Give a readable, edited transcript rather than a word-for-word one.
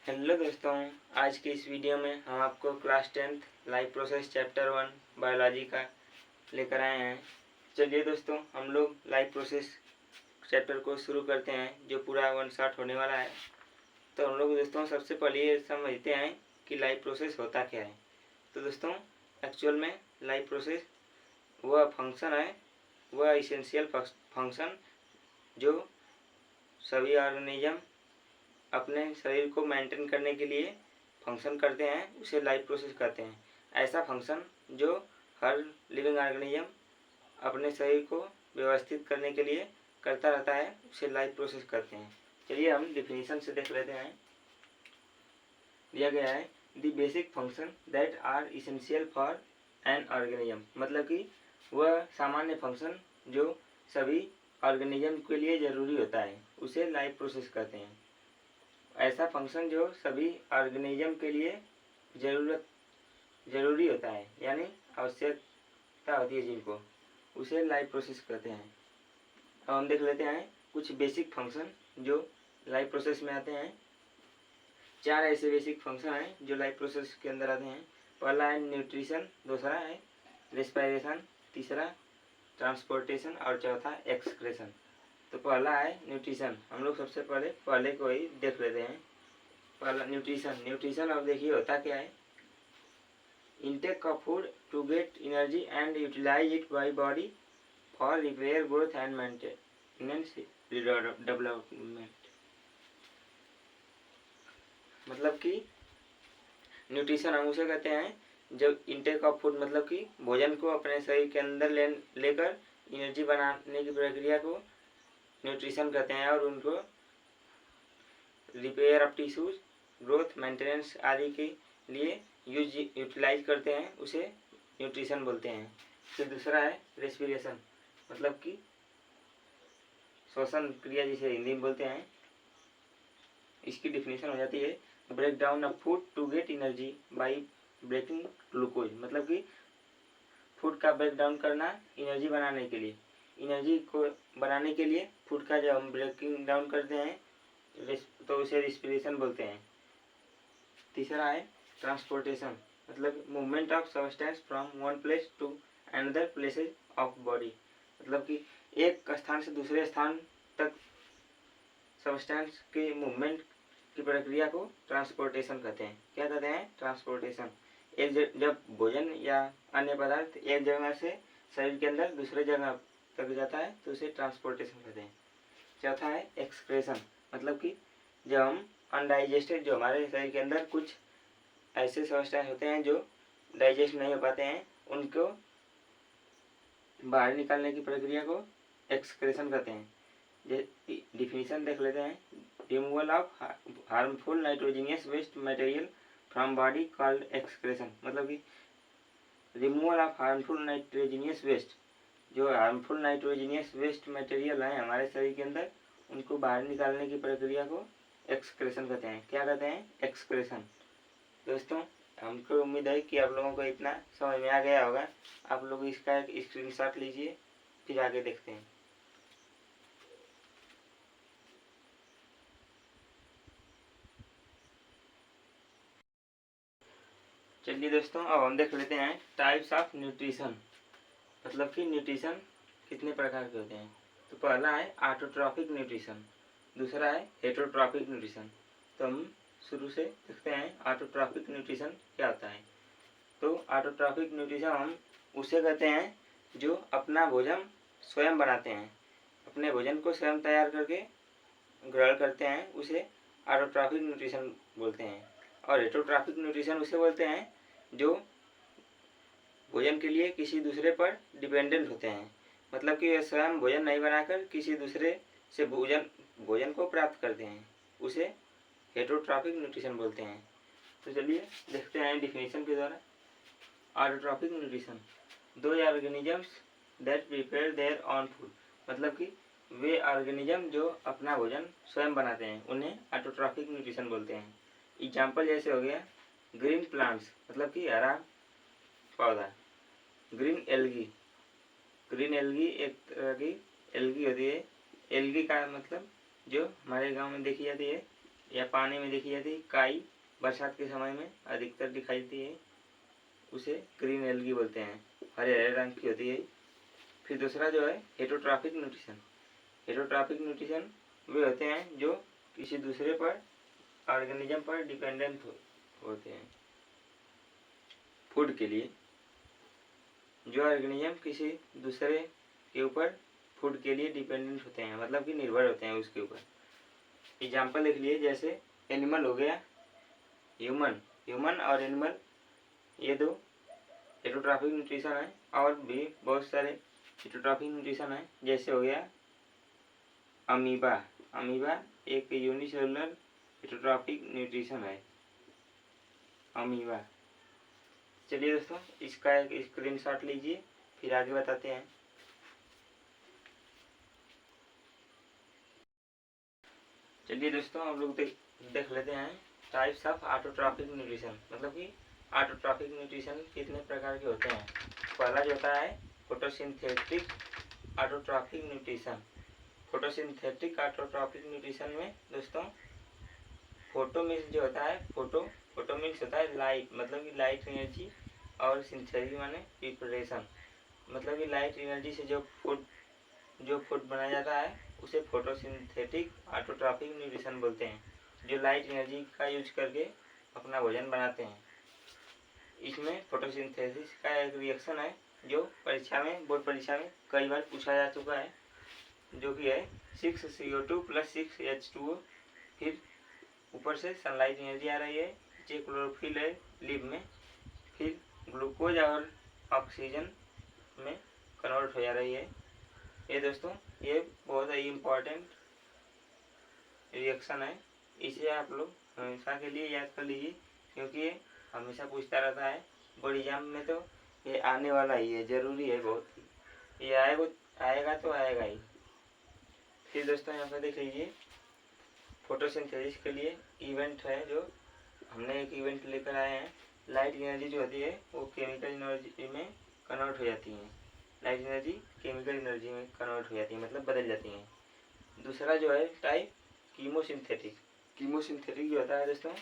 Hello दोस्तों, आज के इस वीडियो में हम आपको class 10th life process chapter 1 biology का लेकर आए हैं। चलिए दोस्तों, हम लोग लाइफ प्रोसेस चैप्टर को शुरू करते हैं, जो पूरा वन शॉट होने वाला है। तो हम लोग दोस्तों सबसे पहले ये समझते हैं कि लाइफ प्रोसेस होता क्या है। तो दोस्तों, एक्चुअल में लाइफ प्रोसेस वह फंक्शन है, वह इसेंशियल फंक्शन जो सभी ऑर्गेनिज्म अपने शरीर को मेंटेन करने के लिए फंक्शन करते हैं, उसे लाइफ प्रोसेस कहते हैं। ऐसा फंक्शन जो हर लिविंग ऑर्गेनिज्म अपने शरीर को व्यवस्थित करने के लिए करता रहता है, उसे लाइफ प्रोसेस कहते हैं। चलिए हम डिफिनीशन से देख लेते हैं। दिया गया है the basic function that are essential for an organism, मतलब कि वह सामान्य फंक्शन जो सभी ऑर्गेनिज्म के लिए ज़रूरी होता है, उसे लाइफ प्रोसेस कहते हैं। ऐसा फंक्शन जो सभी ऑर्गेनिज्म के लिए ज़रूरी होता है, यानी आवश्यकता होती है जिनको, उसे लाइफ प्रोसेस कहते हैं। अब हम देख लेते हैं कुछ बेसिक फंक्शन जो लाइफ प्रोसेस में आते हैं। 4 ऐसे बेसिक फंक्शन हैं जो लाइफ प्रोसेस के अंदर आते हैं। पहला है न्यूट्रिशन, दूसरा है रेस्पिरेशन, तीसरा ट्रांसपोर्टेशन और चौथा एक्सक्रेशन। तो पहला है न्यूट्रिशन। हम लोग सबसे पहले को ही देख लेते हैं। पहला न्यूट्रिशन अब देखिए होता क्या है। Intake of food to get energy and utilise it by body for repair, growth and maintenance development. मतलब कि न्यूट्रिशन हम उसे कहते हैं जब इंटेक ऑफ फूड, मतलब कि भोजन को अपने शरीर के अंदर लेकर एनर्जी बनाने की प्रक्रिया को न्यूट्रिशन कहते हैं, और उनको repair of tissues, growth, maintenance आदि के लिए यूटिलाइज करते हैं, उसे न्यूट्रिशन बोलते हैं। फिर दूसरा है रेस्पिरेशन, मतलब कि श्वसन क्रिया, जिसे हिंदी में बोलते हैं। इसकी डिफिनेशन हो जाती है break down of food to get energy by breaking glucose, मतलब कि फूड का ब्रेक डाउन करना एनर्जी बनाने के लिए। एनर्जी को बनाने के लिए फूड का जब हम ब्रेकिंग डाउन करते हैं तो उसे रेस्पिरेशन बोलते हैं। तीसरा है ट्रांसपोर्टेशन, मतलब movement of substance from one place to another places of body, मतलब कि एक स्थान से दूसरे स्थान तक सब्सटेंस के मूवमेंट की प्रक्रिया को ट्रांसपोर्टेशन कहते हैं। क्या कहते हैं? ट्रांसपोर्टेशन। जब भोजन या अन्य पदार्थ एक जगह से शरीर के अंदर दूसरे जगह तक जाता है तो उसे ट्रांसपोर्टेशन कहते हैं। चौथा है एक्सक्रेशन, मतलब कि जब हम अनडाइजेस्टेड, जो हमारे शरीर के अंदर कुछ ऐसे सब्सटेंस होते हैं जो डाइजेस्ट नहीं हो पाते हैं, उनको बाहर निकालने की प्रक्रिया को एक्सक्रेशन कहते हैं। डिफिनीशन देख लेते हैं। Removal of harmful nitrogenous waste material from body called excretion, मतलब कि removal of harmful nitrogenous waste, जो हार्मफुल नाइट्रोजीनियस वेस्ट मटेरियल है हमारे शरीर के अंदर, उनको बाहर निकालने की प्रक्रिया को एक्सक्रेशन कहते हैं। क्या कहते हैं? एक्सक्रेशन। दोस्तों, हमको उम्मीद है कि आप लोगों को इतना समझ में आ गया होगा। आप लोग इसका एक स्क्रीनशॉट लीजिए, फिर आगे देखते हैं। चलिए दोस्तों, अब हम देख लेते हैं टाइप्स ऑफ न्यूट्रिशन, मतलब कि न्यूट्रिशन कितने प्रकार के होते हैं। तो पहला है ऑटोट्रॉफिक न्यूट्रिशन, दूसरा है हेटरोट्रॉफिक न्यूट्रिशन। तो हम शुरू से देखते हैं ऑटोट्रॉफिक न्यूट्रिशन क्या होता है। तो ऑटोट्रॉफिक न्यूट्रिशन हम उसे कहते हैं जो अपना भोजन स्वयं बनाते हैं, अपने भोजन को स्वयं तैयार करके ग्रहण करते हैं, उसे ऑटोट्रॉफिक न्यूट्रिशन बोलते हैं। और हेटरोट्रॉफिक न्यूट्रिशन उसे बोलते हैं जो भोजन के लिए किसी दूसरे पर डिपेंडेंट होते हैं, मतलब कि वे स्वयं भोजन नहीं बनाकर किसी दूसरे से भोजन को प्राप्त करते हैं, उसे हेटरोट्रॉफिक न्यूट्रिशन बोलते हैं। तो चलिए देखते हैं डिफिनीशन के द्वारा। ऑटोट्रॉफिक न्यूट्रिशन, दो organisms that prepare their on food, मतलब कि वे ऑर्गेनिज्म जो अपना भोजन स्वयं बनाते हैं, उन्हें ऑटोट्रॉफिक न्यूट्रिशन बोलते हैं। एग्जाम्पल जैसे हो गया ग्रीन प्लांट्स, मतलब कि हरा पौधा। ग्रीन एल्गी, ग्रीन एल्गी एक तरह की एल्गी होती है। एल्गी का मतलब जो हमारे गांव में देखी जाती है या पानी में देखी जाती है काई, बरसात के समय में अधिकतर दिखाई देती है, उसे ग्रीन एल्गी बोलते हैं, हरे हरे रंग की होती है। फिर दूसरा जो है हेटरोट्रॉफिक न्यूट्रिशन। हेटरोट्रॉफिक न्यूट्रिशन वे होते हैं जो किसी दूसरे पर ऑर्गेनिज्म पर डिपेंडेंट होते हैं फूड के लिए। जो ऑर्गेनिज्म किसी दूसरे के ऊपर फूड के लिए डिपेंडेंट होते हैं, मतलब कि निर्भर होते हैं उसके ऊपर। एग्जाम्पल लिख लिए, जैसे एनिमल हो गया, ह्यूमन और एनिमल, ये दो हेटरोट्रॉफिक न्यूट्रिशन है। और भी बहुत सारे हेटरोट्रॉफिक न्यूट्रिशन है, जैसे हो गया अमीबा एक यूनिसेलुलर हेटरोट्रॉफिक न्यूट्रिशन है, अमीबा। चलिए दोस्तों, इसका एक स्क्रीनशॉट लीजिए, फिर आगे बताते हैं। चलिए दोस्तों, हम लोग देख लेते हैं टाइप्स ऑफ ऑटोट्रॉफिक न्यूट्रिशन, मतलब कि ऑटोट्रॉफिक न्यूट्रिशन कितने प्रकार के होते हैं। पहला जो होता है photosynthetic autotrophic nutrition. Photosynthetic autotrophic nutrition में दोस्तों फोटो मीन्स जो होता है, फोटो मीन्स होता है लाइट, मतलब कि लाइट एनर्जी, और सिंथेटिक माने प्रिपरेशन, मतलब कि लाइट एनर्जी से जो फूड बनाया जाता है उसे फोटोसिंथेटिक ऑटोट्रॉफिक न्यूट्रिशन बोलते हैं, जो लाइट एनर्जी का यूज करके अपना भोजन बनाते हैं। इसमें फोटोसिंथेसिस का एक रिएक्शन है जो बोर्ड परीक्षा में कई बार पूछा जा चुका है, जो कि है 6CO2 + 6H2O। फिर ऊपर से सनलाइट एनर्जी आ रही है, नीचे क्लोरोफिल है लिप में, फिर ग्लूकोज और ऑक्सीजन में कन्वर्ट हो जा रही है। ये दोस्तों ये बहुत ही इम्पोर्टेंट रिएक्शन है, इसे आप लोग हमेशा के लिए याद कर लीजिए, क्योंकि ये हमेशा पूछता रहता है बोर्ड एग्जाम में, तो ये आने वाला ही है, ज़रूरी है बहुत, ये आएगा तो आएगा ही। फिर दोस्तों यहाँ पर देख लीजिए, फोटोसिंथेसिस के लिए इवेंट है, जो हमने एक इवेंट लेकर आए हैं। लाइट एनर्जी जो होती है वो केमिकल एनर्जी में कन्वर्ट हो जाती है, लाइट एनर्जी केमिकल एनर्जी में कन्वर्ट हो जाती है, मतलब बदल जाती है। दूसरा जो है टाइप कीमोसिंथेटिक जो होता है दोस्तों,